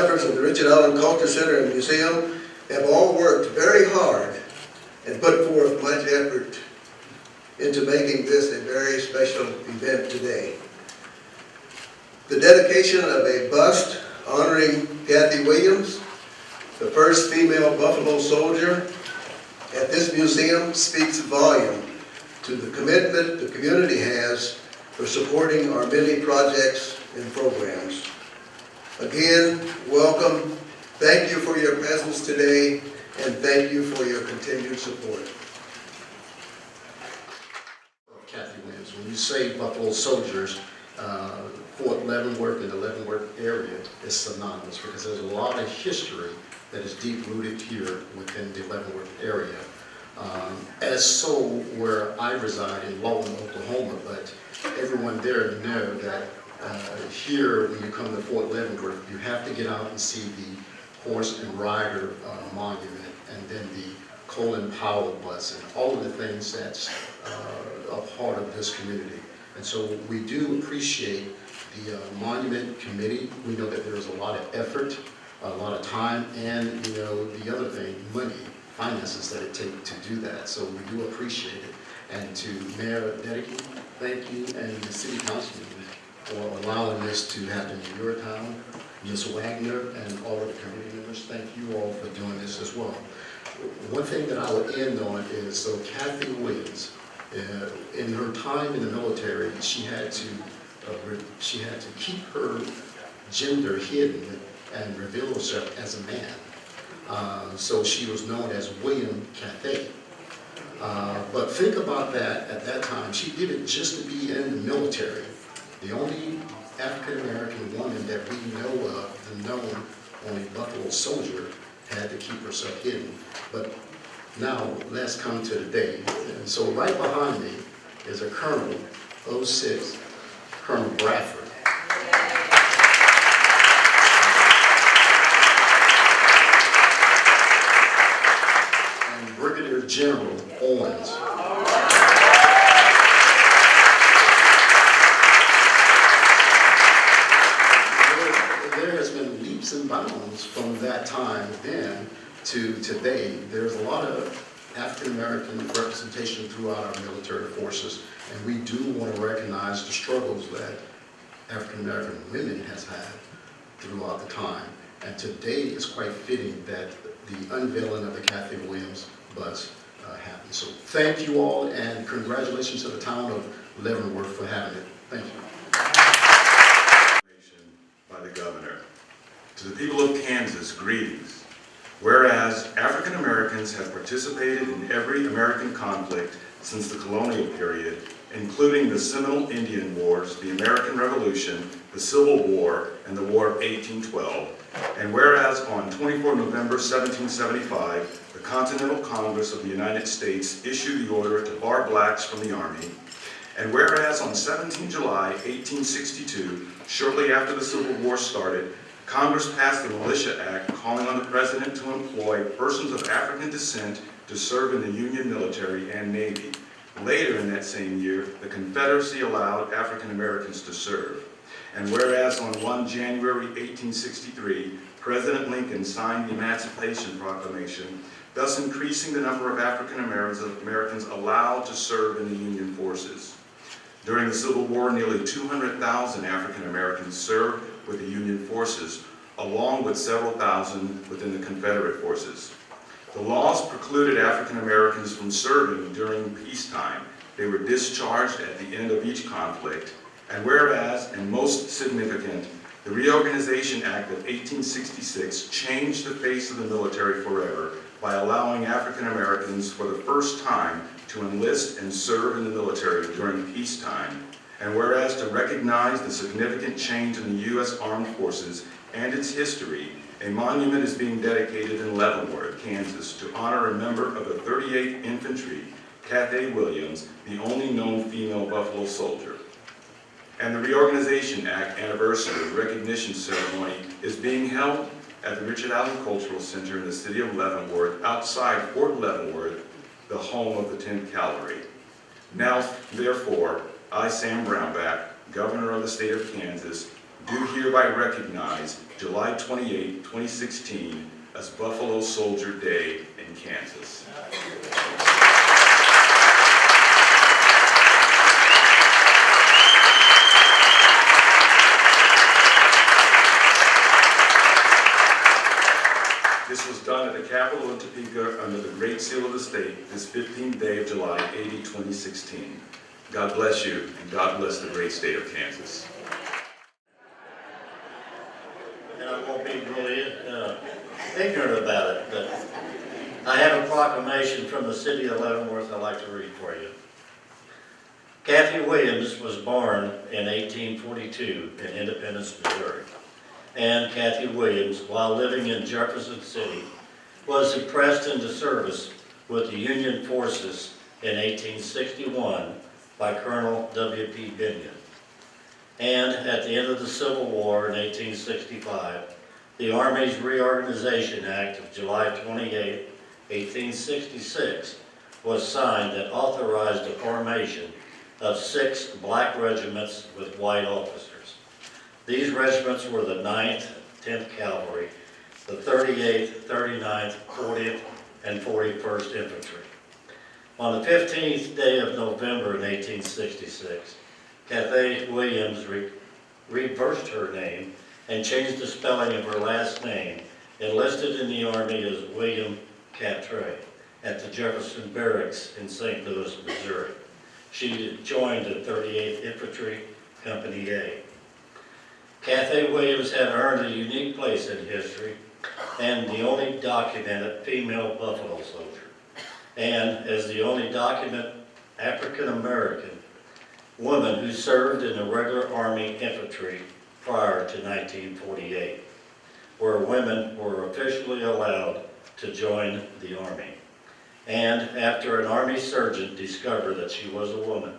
staffers of the Richard Allen Culture Center and Museum have all worked very hard and put forth much effort into making this a very special event today. The dedication of a bust honoring Cathay Williams, the first female Buffalo soldier, at this museum speaks volume to the commitment the community has for supporting our many projects and programs. Again, welcome. Thank you for your presence today, and thank you for your continued support. Cathay Williams, when you say Buffalo soldiers, Fort Leavenworth and the Leavenworth area is synonymous because there's a lot of history that is deep-rooted here within the Leavenworth area. As so where I reside in Lawton, Oklahoma, but everyone there know that here when you come to Fort Leavenworth, you have to get out and see the horse and rider monument, and then the Colin Powell bus, and all of the things that's a part of this community. And so we do appreciate the monument committee. We know that there's a lot of effort, a lot of time, and you know, the other thing, money, finances that it takes to do that. So we do appreciate it. And to Mayor Dedeke, thank you, and the city councilman for allowing this to happen in your town. Ms. Wagner and all of the community members, thank you all for doing this as well. One thing that I would end on is, so Cathay Williams, in her time in the military, she had to keep her gender hidden and reveal herself as a man. So she was known as William Cathay. But think about that at that time. She did it just to be in the military. The only African-American woman that we know of, the known only Buffalo soldier, had to keep herself hidden. But now let's come to the day. And so right behind me is a Colonel, 06, Colonel Bradford. And Brigadier General Owens. There has been leaps and bounds from that time then to today. There's a lot of African-American representation throughout our military forces, and we do want to recognize the struggles that African-American women has had throughout the time. And today is quite fitting that the unveiling of the Cathay Williams bus happened. So thank you all, and congratulations to the town of Leavenworth for having it. Thank you. By the governor. To the people of Kansas, greetings. Whereas African Americans have participated in every American conflict since the colonial period, including the Seminole Indian Wars, the American Revolution, the Civil War, and the War of 1812, and whereas on 24 November 1775, the Continental Congress of the United States issued the order to bar blacks from the Army, and whereas on 17 July 1862, shortly after the Civil War started, Congress passed the Militia Act calling on the President to employ persons of African descent to serve in the Union military and Navy. Later in that same year, the Confederacy allowed African Americans to serve. And whereas on 1 January 1863, President Lincoln signed the Emancipation Proclamation, thus increasing the number of African Americans allowed to serve in the Union forces. During the Civil War, nearly 200,000 African Americans served with the Union forces, along with several thousand within the Confederate forces. The laws precluded African Americans from serving during peacetime. They were discharged at the end of each conflict. And whereas, and most significant, the Reorganization Act of 1866 changed the face of the military forever by allowing African Americans for the first time to enlist and serve in the military during peacetime. And whereas to recognize the significant change in the U.S. Armed Forces and its history, a monument is being dedicated in Leavenworth, Kansas, to honor a member of the 38th Infantry, Cathay Williams, the only known female Buffalo soldier. And the Reorganization Act Anniversary Recognition Ceremony is being held at the Richard Allen Cultural Center in the city of Leavenworth, outside Fort Leavenworth, the home of the 10th Cavalry. Now, therefore, I, Sam Brownback, Governor of the state of Kansas, do hereby recognize July 28, 2016 as Buffalo Soldier Day in Kansas. This was done at the Capitol in Topeka under the Great Seal of the State this 15th day of July, 2016. God bless you, and God bless the great state of Kansas. And I won't be really ignorant about it, but I have a proclamation from the city of Leavenworth I'd like to read for you. Cathay Williams was born in 1842 in Independence, Missouri. And Cathay Williams, while living in Jefferson City, was impressed into service with the Union forces in 1861 by Colonel W.P. Binion. And at the end of the Civil War in 1865, the Army's Reorganization Act of July 28, 1866 was signed that authorized the formation of 6 black regiments with white officers. These regiments were the 9th, 10th Cavalry, the 38th, 39th, 40th, and 41st Infantry. On the 15th day of November in 1866, Cathay Williams reversed her name and changed the spelling of her last name, enlisted in the Army as William Catray at the Jefferson Barracks in St. Louis, Missouri. She joined the 38th Infantry, Company A. Cathay Williams had earned a unique place in history and the only documented female Buffalo soldier, and as the only documented African-American woman who served in the regular Army infantry prior to 1948, where women were officially allowed to join the Army. And after an Army surgeon discovered that she was a woman,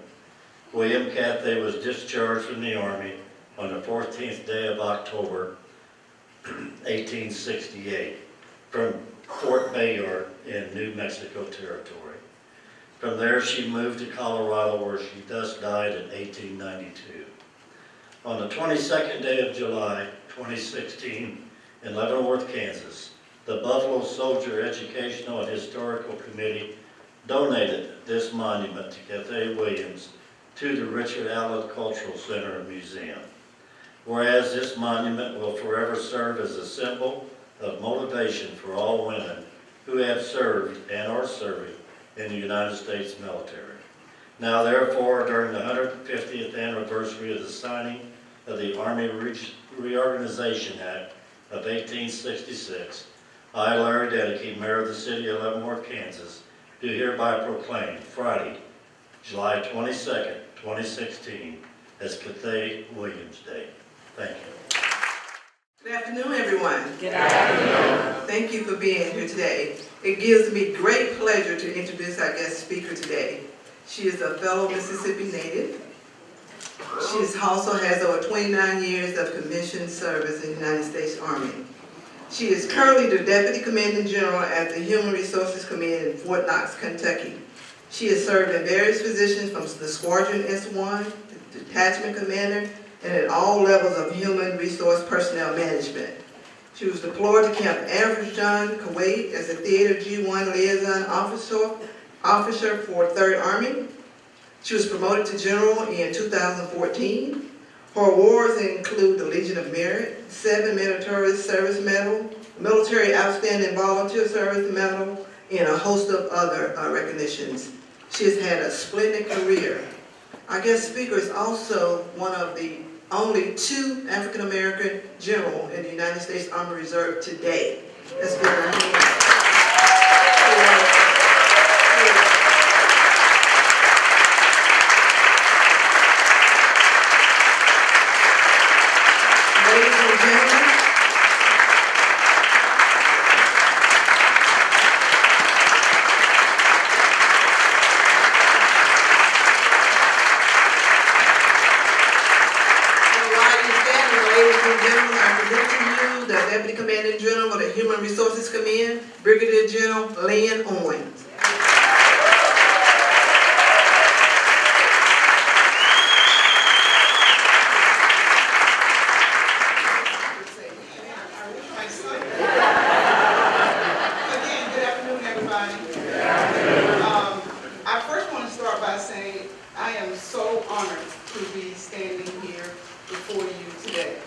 William Cathay was discharged from the Army on the 14th day of October, 1868, from Fort Bayard in New Mexico Territory. From there, she moved to Colorado, where she thus died in 1892. On the 22nd day of July, 2016, in Leavenworth, Kansas, the Buffalo Soldier Educational and Historical Committee donated this monument to Cathay Williams to the Richard Allen Cultural Center and Museum. Whereas this monument will forever serve as a symbol of motivation for all women who have served and are serving in the United States military. Now therefore, during the 150th anniversary of the signing of the Army Reorganization Act of 1866, I, Larry Dedeke, Mayor of the City of Leavenworth, Kansas, do hereby proclaim Friday, July 22nd, 2016, as Cathay Williams Day. Thank you. Good afternoon, everyone. Good afternoon. Thank you for being here today. It gives me great pleasure to introduce our guest speaker today. She is a fellow Mississippi native. She also has over 29 years of commissioned service in the United States Army. She is currently the Deputy Commanding General at the Human Resources Command in Fort Knox, Kentucky. She has served in various positions from the Squadron S1, the Detachment Commander, and at all levels of human resource personnel management. She was deployed to Camp Arvestan, Kuwait as a Theater G1 Liaison Officer for 3rd Army. She was promoted to General in 2014. Her awards include the Legion of Merit, 7 Military Service Medal, Military Outstanding Volunteer Service Medal, and a host of other recognitions. She has had a splendid career. Our guest speaker is also one of the only 2 African-American generals in the United States Army Reserve today. Let's give her a hand. Ladies and gentlemen, the Deputy Commanding General of the Human Resources Command, Brigadier General Lynne Owens. standing here before you today.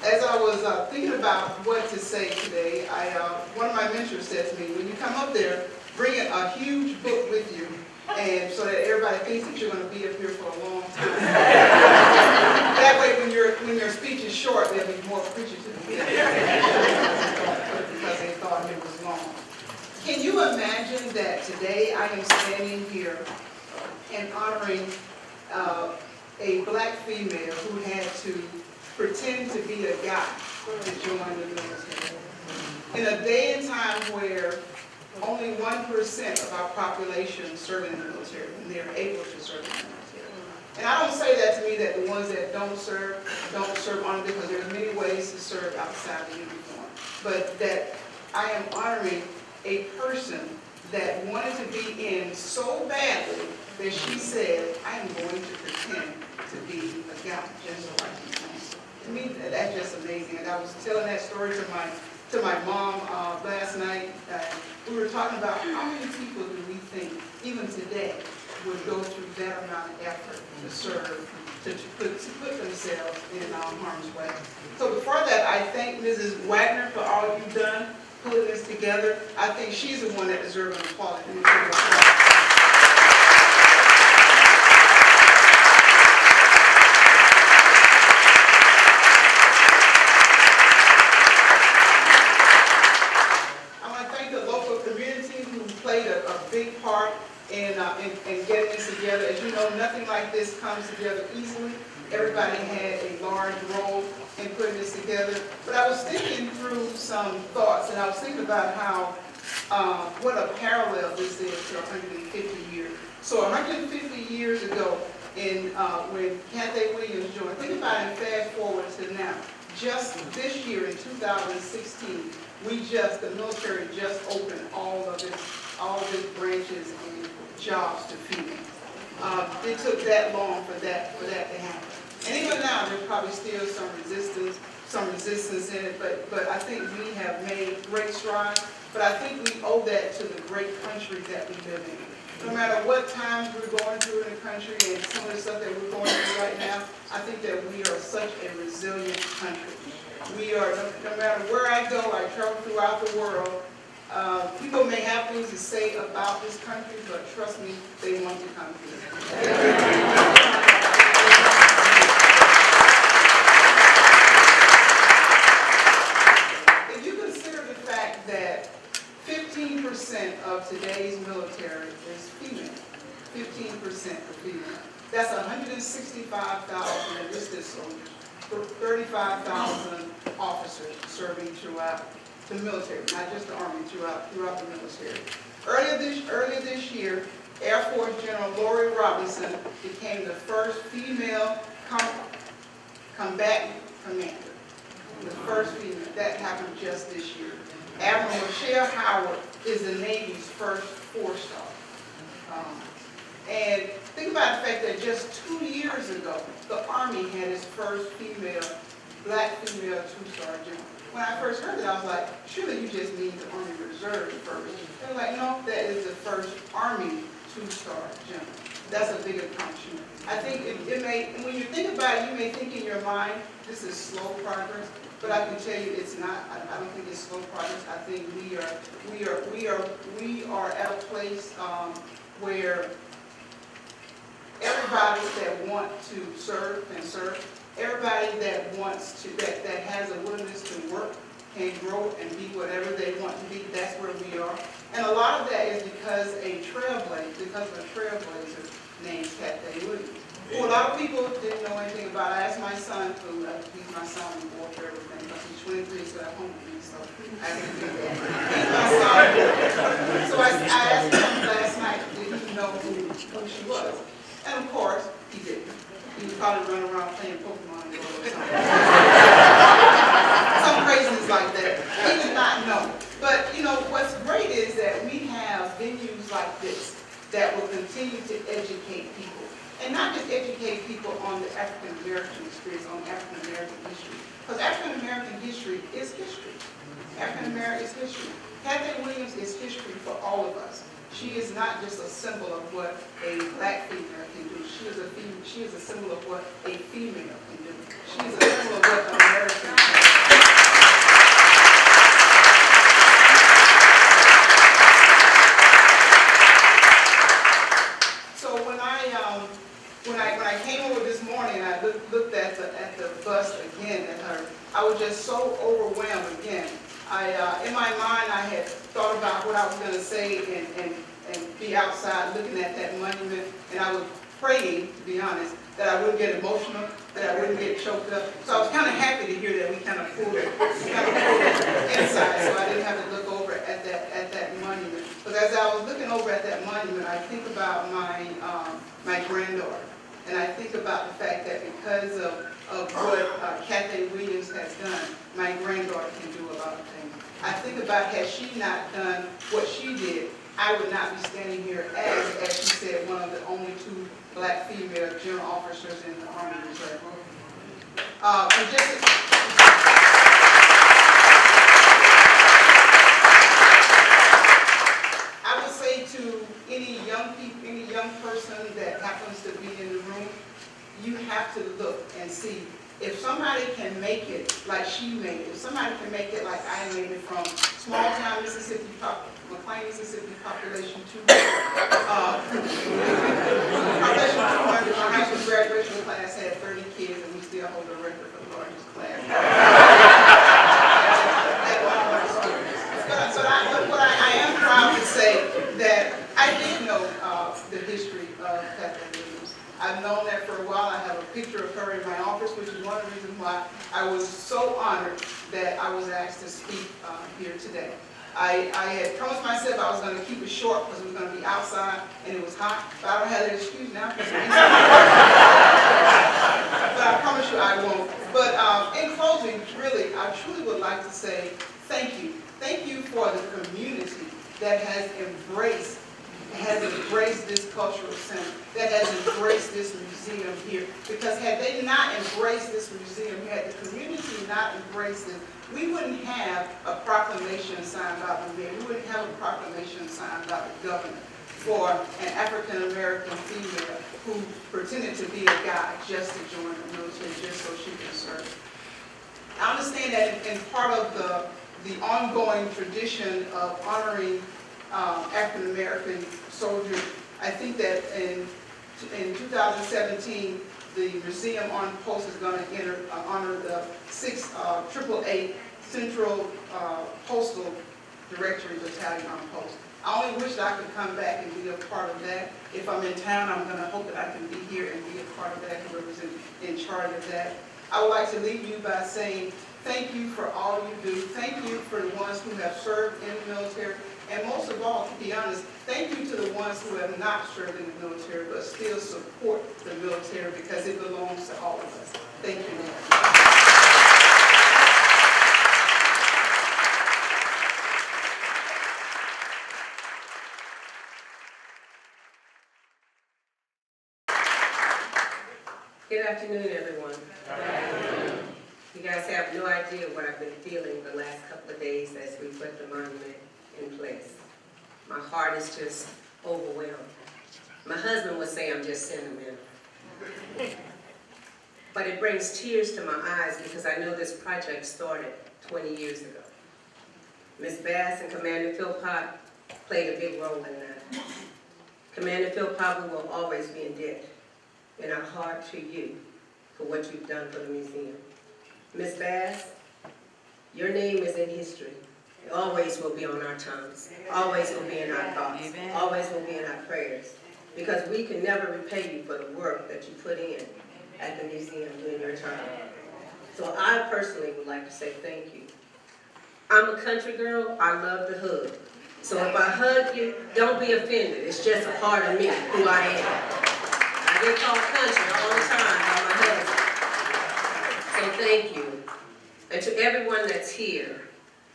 As I was thinking about what to say today, one of my mentors said to me, when you come up there, bring a huge book with you, and so that everybody thinks that you're going to be up here for a long time. That way, when your speech is short, they'll be more appreciative because they thought it was long. Can you imagine that today I am standing here and honoring a black female who had to pretend to be a guy to join the military? In a day and time where only 1% of our population serve in the military, and they're able to serve in the military. And I don't say that to mean that the ones that don't serve only because there are many ways to serve outside the uniform, but that I am honoring a person that wanted to be in so badly that she said, I am going to pretend to be a guy, just like you. To me, that's just amazing. And I was telling that story to my mom last night. We were talking about how many people do we think, even today, would go through that amount of effort to serve, to put themselves in harm's way. So before that, I thank Mrs. Wagner for all you've done, putting this together. I think she's the one that deserves an applause. Big part in getting this together. As you know, nothing like this comes together easily. Everybody had a large role in putting this together. But I was thinking through some thoughts, and I was thinking about how, what a parallel this is to 150 years. So 150 years ago, when Cathay Williams joined, think about it and fast forward to now. Just this year in 2016, the military just opened all of its branches and jobs to females. It took that long for that to happen. And even now, there's probably still some resistance in it, but I think we have made great strides. But I think we owe that to the great country that we live in. No matter what times we're going through in the country and some of the stuff that we're going through right now, I think that we are such a resilient country. We are, no matter where I go, I travel throughout the world, people may have things to say about this country, but trust me, they want to come here. If you consider the fact that 15% of today's military is female, 15% are female, that's 165,000 enlisted soldiers, 35,000 officers serving throughout the military, not just the Army, throughout the military. Earlier this year, Air Force General Lori Robinson became the first female combatant commander. The first female. That happened just this year. Admiral Michelle Howard is the Navy's first 4-star. And think about the fact that just 2 years ago, the Army had its first black female 2-star general. When I first heard it, I was like, surely you just mean the Army Reserve first. They're like, no, that is the first Army 2-star general. That's a big accomplishment. I think when you think about it, you may think in your mind, this is slow progress, but I can tell you it's not. I don't think it's slow progress. I think we are at a place where everybody that wants to serve can serve. Everybody that wants to, that has a willingness to work can grow and be whatever they want to be. That's where we are. And a lot of that is because of a trailblazer named Cathay Williams, who a lot of people didn't know anything about. I asked my son, he's my son in warfare, everything, because he's 23, so at home with me, so I didn't do that. He's my son. So I asked him last night, did he know who she was? And of course, he didn't. He was probably running around playing Pokemon or something. Some craziness like that. He did not know. But, you know, what's great is that we have venues like this that will continue to educate people. And not just educate people on the African American experience, on African American history. Because African American history is history. African American is history. Cathay Williams is history for all of us. She is not just a symbol of what a black female can do. She is a symbol of what a female can do. She is a symbol of what America can do. So when I came over this morning, I looked at the bust again at her. I was just so overwhelmed again. In my mind, I had thought about what I was going to say and be outside looking at that monument, and I was praying, to be honest, that I wouldn't get emotional, that I wouldn't get choked up. So I was kind of happy to hear that we kind of pulled it inside, so I didn't have to look over at that monument. But as I was looking over at that monument, I think about my granddaughter, and I think about the fact that because of what Cathay Williams has done, my granddaughter can do a lot of things. I think about had she not done what she did, I would not be standing here as she said, one of the only 2 black female general officers in the Army Reserve. I would say to any young person that happens to be in the room, you have to look and see. If somebody can make it like she made it, if somebody can make it like I made it from small town Mississippi, McLean, Mississippi, population 200. Population 200, my high school graduation class had 30 kids, and we still hold the record for the largest class. But I am proud to say that I did know the history of Cathay Williams. I've known that for a while. I have a picture of her in my office, which is one of the reasons why I was so honored that I was asked to speak here today. I had promised myself I was going to keep it short because it was going to be outside and it was hot, but I don't have that excuse now. But I promise you I won't. But in closing, really, I truly would like to say thank you. Thank you for the community that has embraced this cultural center, that has embraced this museum here. Because had they not embraced this museum, had the community not embraced it, we wouldn't have a proclamation signed by the mayor. We wouldn't have a proclamation signed by the governor for an African-American female who pretended to be a guy just to join the military, just so she can serve. I understand that in part of the ongoing tradition of honoring African-American soldiers, I think that in 2017, the Museum on Post is going to honor the 888 Central Postal Directory Battalion on Post. I only wish that I could come back and be a part of that. If I'm in town, I'm going to hope that I can be here and be a part of that, whoever's in charge of that. I would like to leave you by saying thank you for all you do. Thank you for the ones who have served in the military. And most of all, to be honest, thank you to the ones who have not served in the military but still support the military because it belongs to all of us. Thank you. Good afternoon, everyone. You guys have no idea what I've been feeling the last couple of days as we put the monument in place. My heart is just overwhelmed. My husband would say I'm just sentimental. But it brings tears to my eyes because I know this project started 20 years ago. Ms. Bass and Commander Philpott played a big role in that. Commander Philpott, we will always be in debt in our heart to you for what you've done for the museum. Ms. Bass, your name is in history. It always will be on our tongues, always will be in our thoughts, always will be in our prayers, because we can never repay you for the work that you put in at the museum during your time. So I personally would like to say thank you. I'm a country girl, I love to hug. So if I hug you, don't be offended. It's just a part of me, who I am. I get called country all the time by my husband. So thank you. And to everyone that's here,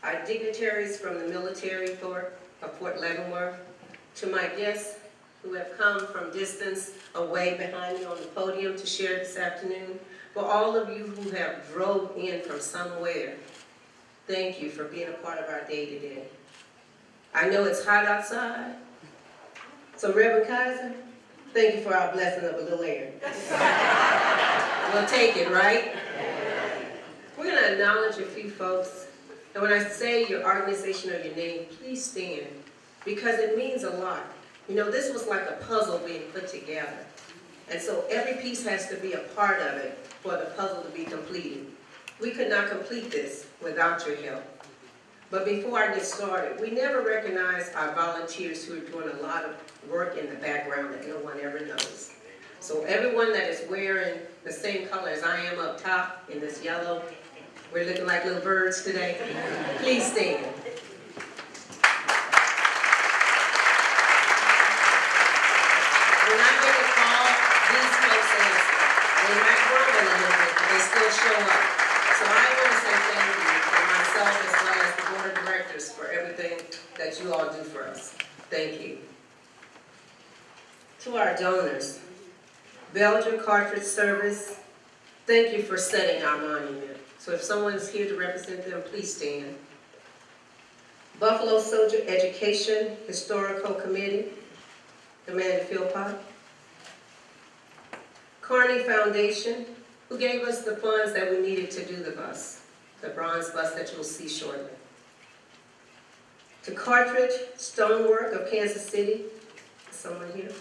our dignitaries from the military fort of Fort Leavenworth, to my guests who have come from distance away behind me on the podium to share this afternoon, for all of you who have drove in from somewhere, thank you for being a part of our day today. I know it's hot outside, So Reverend Kaiser, thank you for our blessing of a little air. We'll take it, right? We're going to acknowledge a few folks. And when I say your organization or your name, please stand, because it means a lot. You know, this was like a puzzle being put together. And so every piece has to be a part of it for the puzzle to be completed. We could not complete this without your help. But before I get started, we never recognize our volunteers who are doing a lot of work in the background that no one ever knows. So everyone that is wearing the same color as I am up top in this yellow, we're looking like little birds today. Please stand. When I make a call, these folks answer. They might grumble a little bit, but they still show up. So I want to say thank you for myself as well as the board of directors for everything that you all do for us. Thank you. To our donors, Belgian Cartridge Service, thank you for setting our monument. So if someone's here to represent them, please stand. Buffalo Soldier Education Historical Committee, Commander Philpott. Carney Foundation, who gave us the funds that we needed to do the bus, the bronze bus that you'll see shortly. To Cartridge Stonework of Kansas City, someone here.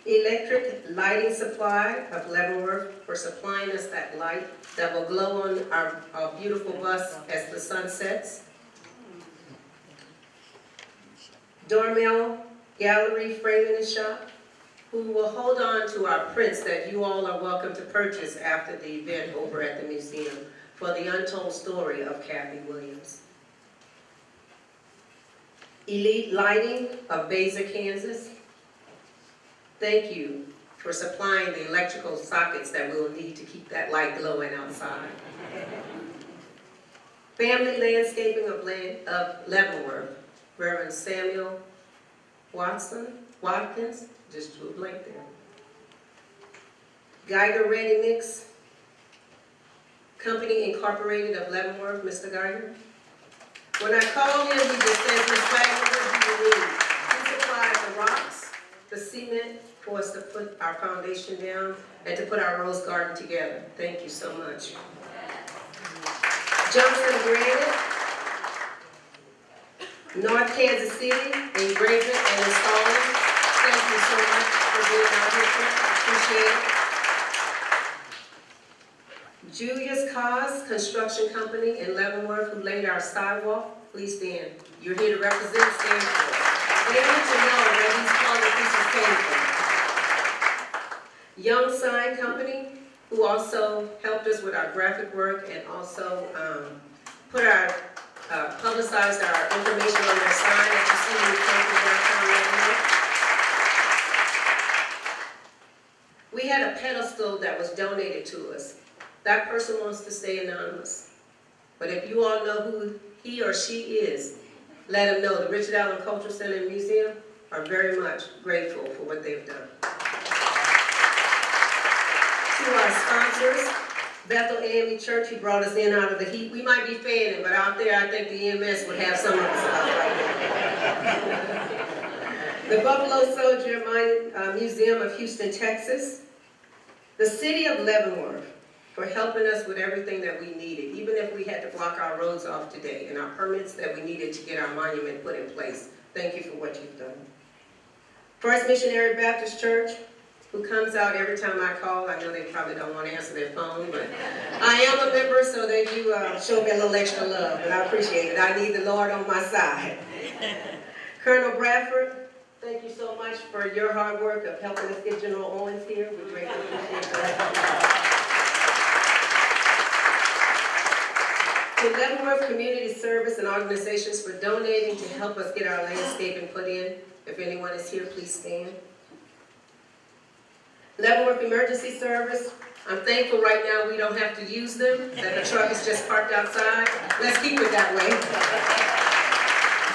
Electric Lighting Supply of Leavenworth for supplying us that light that will glow on our beautiful bus as the sun sets. Dormel Gallery Framing and Shop, who will hold on to our prints that you all are welcome to purchase after the event over at the museum for the untold story of Cathay Williams. Elite Lighting of Beza, Kansas. Thank you for supplying the electrical sockets that we'll need to keep that light glowing outside. Family Landscaping of Leavenworth, Reverend Samuel Watkins, just drew a blank there. Geiger Ready Mix Company Incorporated of Leavenworth, Mr. Geiger. When I call him, he just says, Ms. Wagner, what do you need? He supplies the rocks, the cement for us to put our foundation down and to put our rose garden together. Thank you so much. Johnson Granite, North Kansas City, engraving and installing. Thank you so much for being out here. Appreciate it. Julius Cause Construction Company in Leavenworth, who laid our sidewalk. Please stand. You're here to represent, stand for it. They need to know where these quality pieces came from. Young Sign Company, who also helped us with our graphic work and also publicized our information on their sign that you see when you come to downtown Leavenworth. We had a pedestal that was donated to us. That person wants to stay anonymous. But if you all know who he or she is, let them know the Richard Allen Cultural Center and Museum are very much grateful for what they've done. To our sponsors, Bethel AME Church, who brought us in out of the heat. We might be fanning, but out there I think the EMS would have some of us out right now. The Buffalo Soldier Museum of Houston, Texas. The City of Leavenworth for helping us with everything that we needed, even if we had to block our roads off today and our permits that we needed to get our monument put in place. Thank you for what you've done. First Missionary Baptist Church, who comes out every time I call. I know they probably don't want to answer their phone, but I am a member, so they do show me a little extra love, and I appreciate it. I need the Lord on my side. Colonel Bradford, thank you so much for your hard work of helping us get General Owens here. We greatly appreciate that. To Leavenworth Community Service and organizations for donating to help us get our landscaping put in. If anyone is here, please stand. Leavenworth Emergency Service, I'm thankful right now we don't have to use them, that the truck is just parked outside. Let's keep it that way.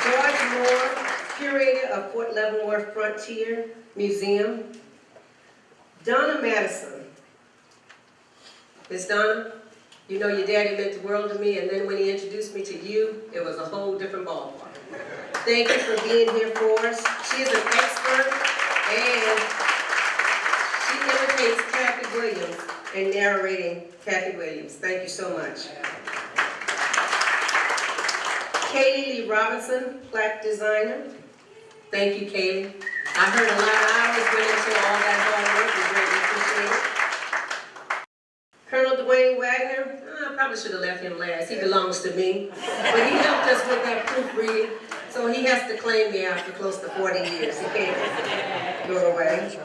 George Moore, curator of Fort Leavenworth Frontier Museum. Donna Madison. Miss Donna, you know your daddy meant the world to me, and then when he introduced me to you, it was a whole different ballpark. Thank you for being here for us. She is an expert and she imitates Cathay Williams in narrating Cathay Williams. Thank you so much. Katie Lee Robinson, plaque designer. Thank you, Katie. I heard a lot of hours went into all that hard work. We greatly appreciate it. Colonel Dwayne Wagner, I probably should have left him last. He belongs to me. But he helped us with that proofreading, so he has to claim me after close to 40 years. He can't go away.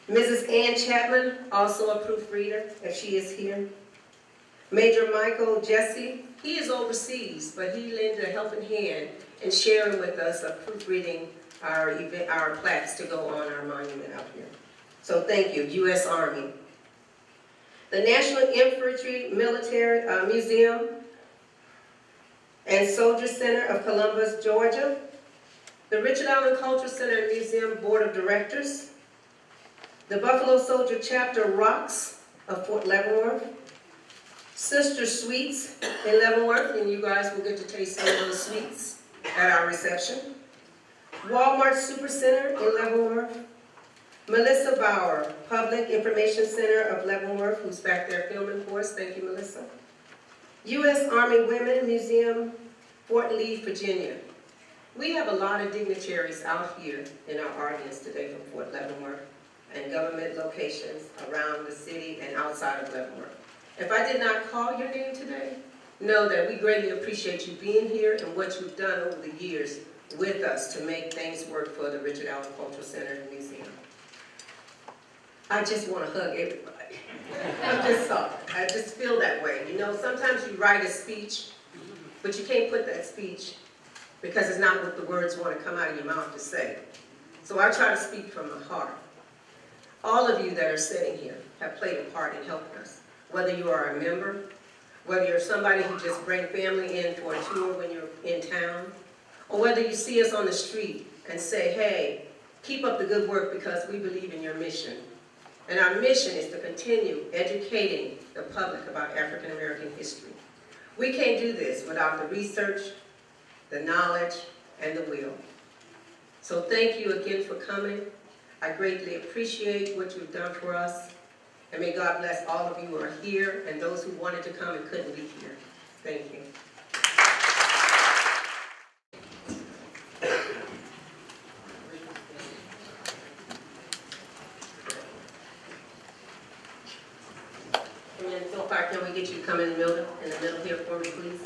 Mrs. Ann Chapman, also a proofreader, if she is here. Major Michael Jesse, he is overseas, but he lent a helping hand in sharing with us of proofreading our plaques to go on our monument up here. So thank you, U.S. Army. The National Infantry Military Museum and Soldier Center of Columbus, Georgia. The Richard Allen Cultural Center and Museum Board of Directors. The Buffalo Soldier Chapter Rocks of Fort Leavenworth. Sister Sweets in Leavenworth, and you guys will get to taste some of those sweets at our reception. Walmart Supercenter in Leavenworth. Melissa Bauer, Public Information Center of Leavenworth, who's back there filming for us. Thank you, Melissa. U.S. Army Women Museum, Fort Lee, Virginia. We have a lot of dignitaries out here in our audience today from Fort Leavenworth and government locations around the city and outside of Leavenworth. If I did not call your name today, know that we greatly appreciate you being here and what you've done over the years with us to make things work for the Richard Allen Cultural Center and Museum. I just want to hug everybody. I'm just sorry. I just feel that way. You know, sometimes you write a speech, but you can't put that speech because it's not what the words want to come out of your mouth to say. So I try to speak from my heart. All of you that are sitting here have played a part in helping us. Whether you are a member, whether you're somebody who just bring family in for a tour when you're in town, or whether you see us on the street and say, hey, keep up the good work because we believe in your mission. And our mission is to continue educating the public about African American history. We can't do this without the research, the knowledge, and the will. So thank you again for coming. I greatly appreciate what you've done for us. And may God bless all of you who are here and those who wanted to come and couldn't be here. Thank you. So far, can we get you to come in the middle here for me, please?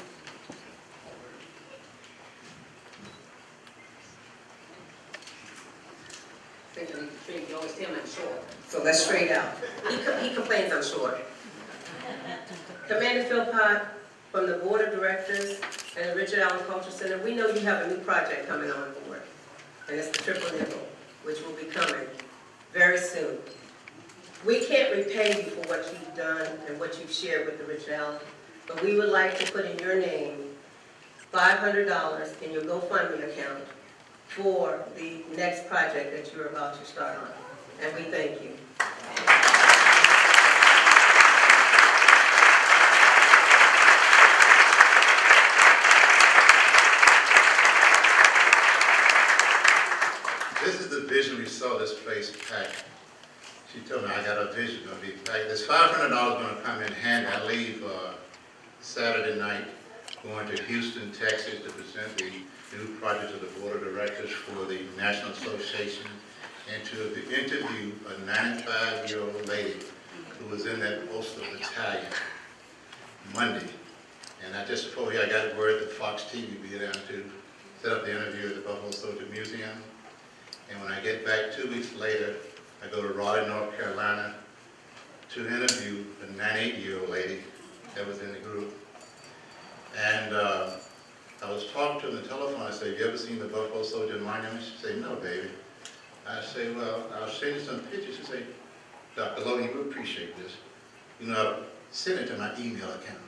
You always tell me I'm short, so let's straight out. He complains I'm short. Commander Philpott, from the Board of Directors and the Richard Allen Cultural Center, we know you have a new project coming on board, and it's the Triple Nickel, which will be coming very soon. We can't repay you for what you've done and what you've shared with the Richard Allen, but we would like to put in your name $500 in your GoFundMe account for the next project that you're about to start on. And we thank you. This is the vision we saw this place packed. She told me I got a vision going to be packed. There's $500 going to come in handy. I leave Saturday night going to Houston, Texas to present the new project to the Board of Directors for the National Association and to interview a 95-year-old lady who was in that postal battalion Monday. And I just before here I got word that Fox TV would be down to set up the interview at the Buffalo Soldier Museum. And when I get back 2 weeks later, I go to Raleigh, North Carolina to interview a 98-year-old lady that was in the group. And I was talking to her on the telephone. I said, have you ever seen the Buffalo Soldier Monument? She said, no, baby. I say, well, I'll send you some pictures. She said, Dr. Logan, you would appreciate this. You know, I'll send it to my email account.